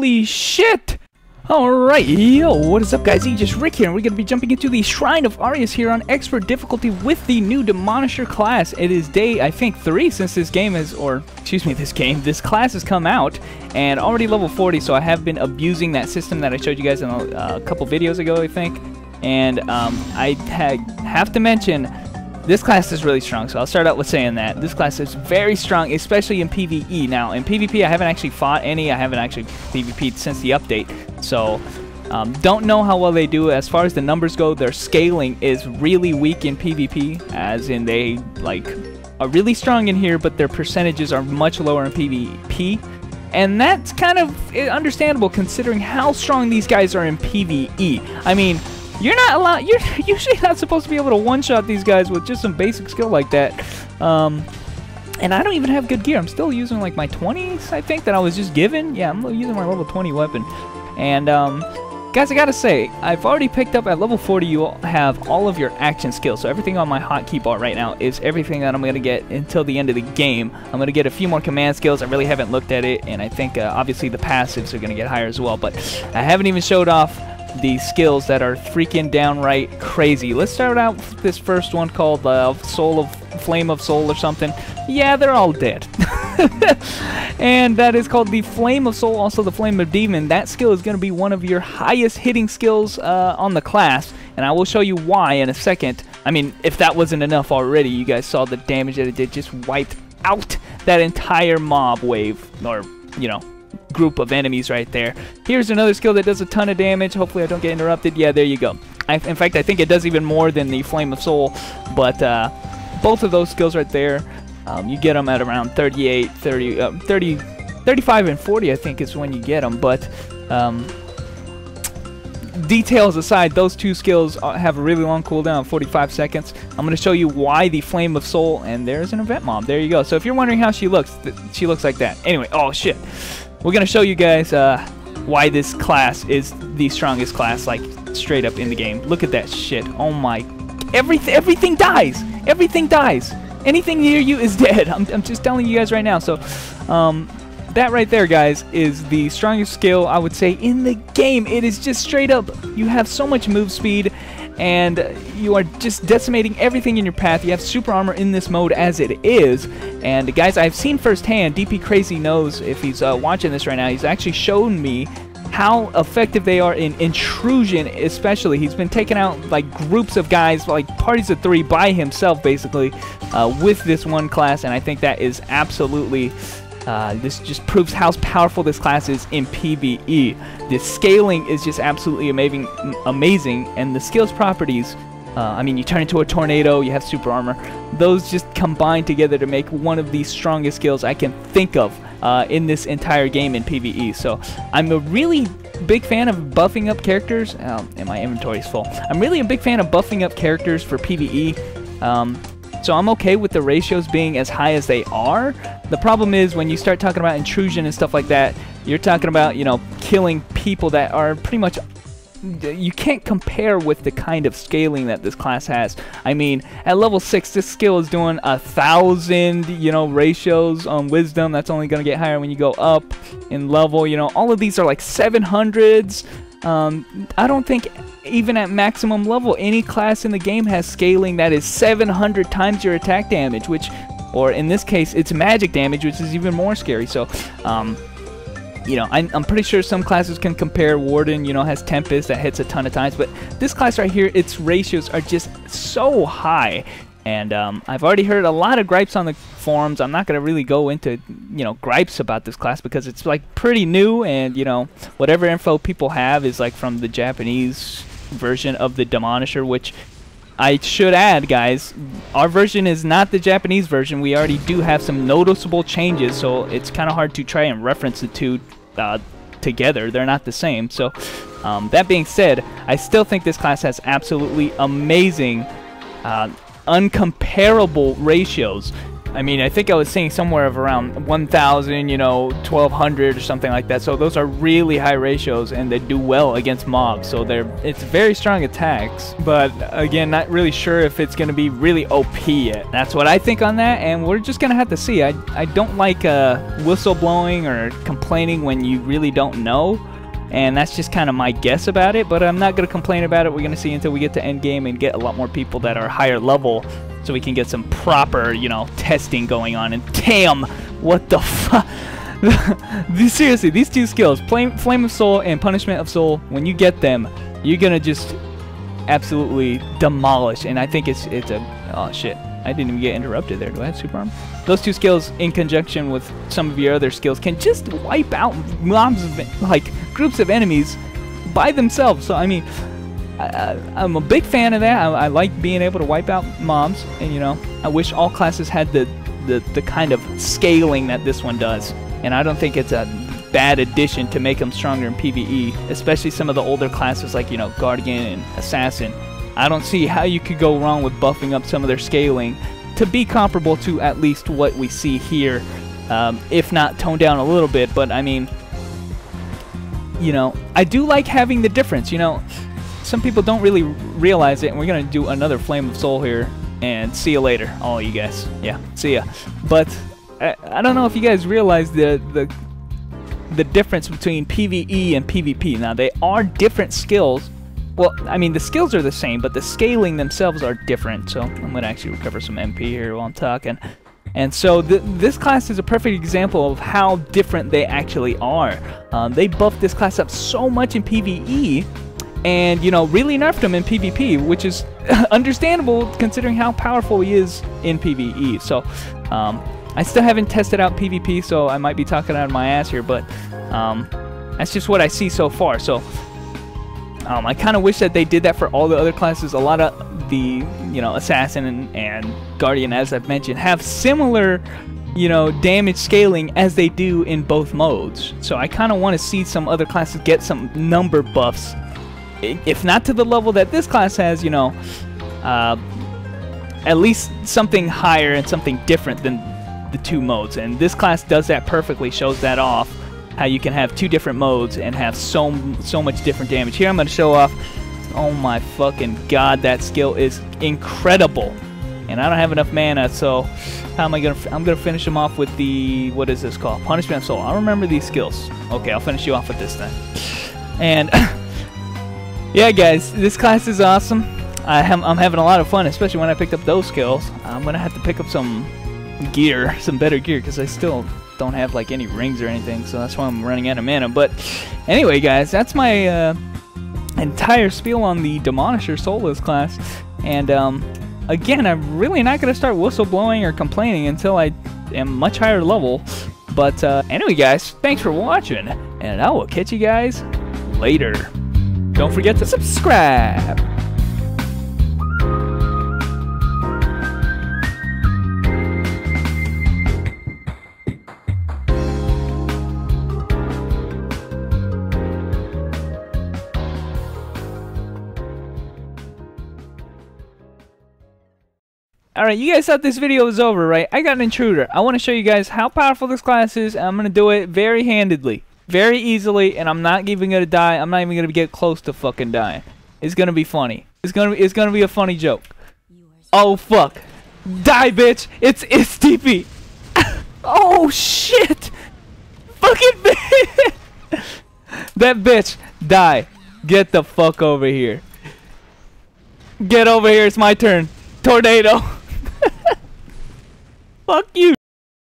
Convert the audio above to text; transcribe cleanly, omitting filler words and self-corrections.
Holy shit! Alright, yo, what is up guys, Just Rick here, and we're going to be jumping into the Shrine of Aureus here on Expert difficulty with the new Demonisher class. It is day, I think, 3 since this game is, this class has come out, and already level 40, so I have been abusing that system that I showed you guys in a couple videos ago, I think. And I have to mention, this class is really strong, so I'll start out with saying that. This class is very strong, especially in PvE. Now, in PvP, I haven't actually fought any. I haven't actually PvP'd since the update. So, don't know how well they do. As far as the numbers go, their scaling is really weak in PvP, as in they, are really strong in here, but their percentages are much lower in PvP. And that's kind of understandable considering how strong these guys are in PvE. I mean, you're usually not supposed to be able to one-shot these guys with just some basic skill like that. And I don't even have good gear. I'm still using like my 20s, I think, that I was just given. Yeah, I'm using my level 20 weapon. And guys, I gotta say, I've already picked up at level 40, you have all of your action skills. So everything on my hotkey bar right now is everything that I'm gonna get until the end of the game. I'm gonna get a few more command skills. I really haven't looked at it, and I think obviously the passives are gonna get higher as well. But I haven't even showed off the skills that are freaking downright crazy. Let's start out with this first one called Flame of Soul or something. Yeah, they're all dead. And that is called the Flame of Soul, also the Flame of Demon. That skill is going to be one of your highest hitting skills on the class, and I will show you why in a second. I mean, if that wasn't enough already, you guys saw the damage that it did. Just wiped out that entire mob wave, or, you know, group of enemies right there. Here's another skill that does a ton of damage. Hopefully I don't get interrupted. Yeah, there you go. In fact, I think it does even more than the Flame of Soul, but both of those skills right there, you get them at around 38, 30, 35 and 40, I think is when you get them. But details aside, those two skills have a really long cooldown, 45 seconds. I'm going to show you why the Flame of Soul, and there's an event mob. There you go. So if you're wondering how she looks like that. Anyway, oh shit. We're going to show you guys why this class is the strongest class, like, straight up in the game. Look at that shit. Oh my. Everything dies. Everything dies. Anything near you is dead. I'm just telling you guys right now. So, that right there, guys, is the strongest skill, I would say, in the game. It is just straight up. You have so much move speed, and you are just decimating everything in your path. You have super armor in this mode as it is. And guys, I've seen firsthand, DP Crazy knows, if he's watching this right now, he's actually shown me how effective they are in intrusion, especially. He's been taking out like groups of guys, like parties of 3 by himself, basically, with this one class, and I think that is absolutely, this just proves how powerful this class is in PvE. The scaling is just absolutely amazing, and the skills properties, I mean, you turn into a tornado, you have super armor. Those just combine together to make one of the strongest skills I can think of in this entire game in PvE. So I'm a really big fan of buffing up characters, and my inventory is full. I'm really a big fan of buffing up characters for PvE. So I'm okay with the ratios being as high as they are. The problem is when you start talking about intrusion and stuff like that, you're talking about, you know, killing people that are pretty much, you can't compare with the kind of scaling that this class has. I mean, at level 6, this skill is doing 1,000, you know, ratios on wisdom. That's only going to get higher when you go up in level. You know, all of these are like 700s. I don't think even at maximum level any class in the game has scaling that is 700 times your attack damage, which, or in this case, it's magic damage, which is even more scary. So, you know, I'm pretty sure some classes can compare. Warden, you know, has Tempest that hits a ton of times, but this class right here, its ratios are just so high. And I've already heard a lot of gripes on the forums. I'm not going to really go into, you know, gripes about this class because it's like pretty new, and, you know, whatever info people have is like from the Japanese version of the Demonisher, which I should add, guys, our version is not the Japanese version. We already do have some noticeable changes, so it's kind of hard to try and reference the two together. They're not the same. So that being said, I still think this class has absolutely amazing, uncomparable ratios I mean, I think I was seeing somewhere of around 1,000, you know, 1,200 or something like that. So those are really high ratios, and they do well against mobs. So it's very strong attacks. But again, not really sure if it's going to be really OP yet. That's what I think on that, and we're just going to have to see. I don't like whistle blowing or complaining when you really don't know. And that's just kind of my guess about it, but I'm not going to complain about it. We're going to see until we get to endgame and get a lot more people that are higher level, so we can get some proper, you know, testing going on. And damn, what the fuck? Seriously, these two skills, Flame of Soul and Punishment of Soul, when you get them, you're going to just absolutely demolish. And I think it's a... Oh, shit. I didn't even get interrupted there. Do I have super arm? Those two skills, in conjunction with some of your other skills, can just wipe out mobs, like groups of enemies, by themselves. So I mean, I'm a big fan of that. I like being able to wipe out mobs, and you know, I wish all classes had the kind of scaling that this one does. And I don't think it's a bad addition to make them stronger in PvE, especially some of the older classes like, you know, Guardian and Assassin. I don't see how you could go wrong with buffing up some of their scaling to be comparable to at least what we see here, if not toned down a little bit. But I mean, you know, I do like having the difference. You know, some people don't really realize it, and we're gonna do another Flame of Soul here, and see you later, all you guys. Yeah, see ya. But I don't know if you guys realize the difference between PvE and PvP. Now, they are different skills. Well, I mean, the skills are the same, but the scaling themselves are different. So I'm going to actually recover some MP here while I'm talking. And so this class is a perfect example of how different they actually are. They buffed this class up so much in PvE, and, you know, really nerfed him in PvP, which is understandable considering how powerful he is in PvE. So I still haven't tested out PvP, so I might be talking out of my ass here, but that's just what I see so far. So I kind of wish that they did that for all the other classes. A lot of the, you know, Assassin and Guardian, as I've mentioned, have similar, you know, damage scaling as they do in both modes. So I kind of want to see some other classes get some number buffs, if not to the level that this class has, you know, at least something higher and something different than the two modes. And this class does that perfectly, shows that off. How you can have two different modes and have so much different damage. Here I'm going to show off. Oh my fucking god, that skill is incredible. And I don't have enough mana, so how am I going to... I'm going to finish him off with the... What is this called? Punishment of Soul. I don't remember these skills. Okay, I'll finish you off with this then. And yeah, guys, this class is awesome. I'm having a lot of fun, especially when I picked up those skills. I'm going to have to pick up some gear, some better gear, because I still don't have like any rings or anything, so that's why I'm running out of mana. But anyway, guys, that's my entire spiel on the Demonisher Soulless class. And again, I'm really not going to start whistleblowing or complaining until I am much higher level. But anyway, guys, thanks for watching, and I will catch you guys later. Don't forget to subscribe. Alright, you guys thought this video was over, right? I got an Intruder. I want to show you guys how powerful this class is, and I'm going to do it very handedly, very easily, and I'm not even going to die. I'm not even going to get close to fucking dying. It's going to be funny. It's going to be a funny joke. Oh, fuck. Die, bitch. It's TP. Oh, shit. Fucking bitch. That bitch. Die. Get the fuck over here. Get over here. It's my turn. Tornado. Fuck you.